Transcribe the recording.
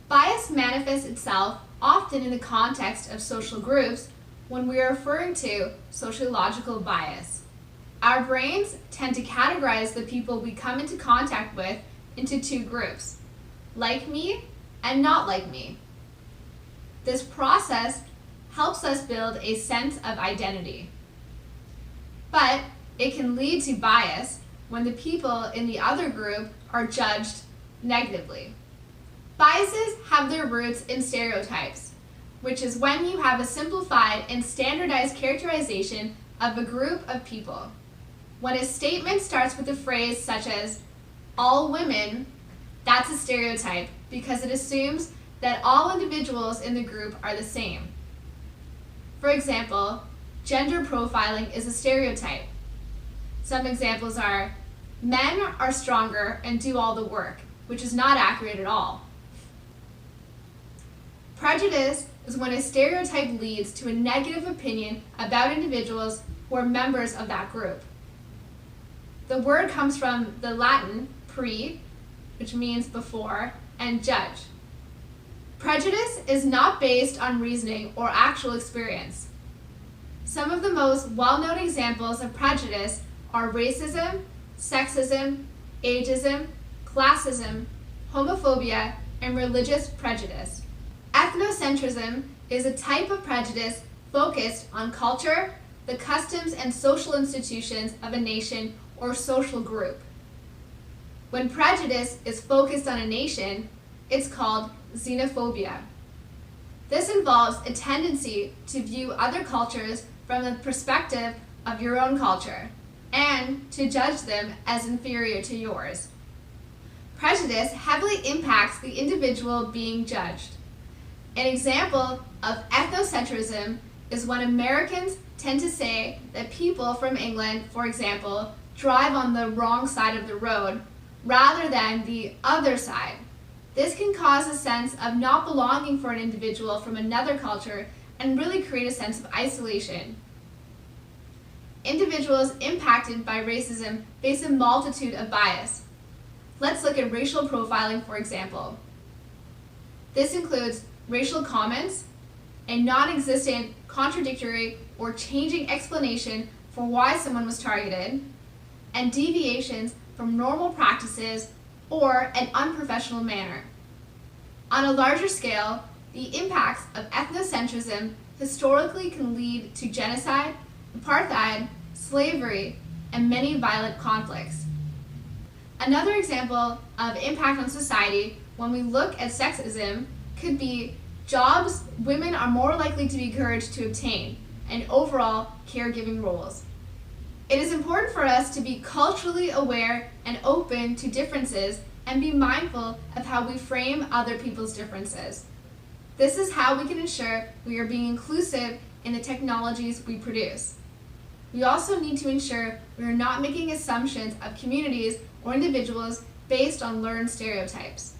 Bias manifests itself often in the context of social groups when we are referring to sociological bias. Our brains tend to categorize the people we come into contact with into two groups, like me and not like me. This process helps us build a sense of identity. But it can lead to bias when the people in the other group are judged negatively. Biases have their roots in stereotypes, which is when you have a simplified and standardized characterization of a group of people. When a statement starts with a phrase such as, all women, that's a stereotype because it assumes that all individuals in the group are the same. For example, gender profiling is a stereotype. Some examples are, men are stronger and do all the work, which is not accurate at all. Prejudice is when a stereotype leads to a negative opinion about individuals who are members of that group. The word comes from the Latin pre, which means before, and judge. Prejudice is not based on reasoning or actual experience. Some of the most well-known examples of prejudice are racism, sexism, ageism, classism, homophobia, and religious prejudice. Ethnocentrism is a type of prejudice focused on culture, the customs and social institutions of a nation or social group. When prejudice is focused on a nation, it's called xenophobia. This involves a tendency to view other cultures from the perspective of your own culture and to judge them as inferior to yours. Prejudice heavily impacts the individual being judged. An example of ethnocentrism is when Americans tend to say that people from England, for example, drive on the wrong side of the road rather than the other side. This can cause a sense of not belonging for an individual from another culture and really create a sense of isolation. Individuals impacted by racism face a multitude of bias. Let's look at racial profiling, for example. This includes racial comments, a non-existent, contradictory, or changing explanation for why someone was targeted, and deviations from normal practices or an unprofessional manner. On a larger scale, the impacts of ethnocentrism historically can lead to genocide, apartheid, slavery, and many violent conflicts. Another example of impact on society when we look at sexism could be jobs women are more likely to be encouraged to obtain, and overall caregiving roles. It is important for us to be culturally aware and open to differences and be mindful of how we frame other people's differences. This is how we can ensure we are being inclusive in the technologies we produce. We also need to ensure we are not making assumptions of communities or individuals based on learned stereotypes.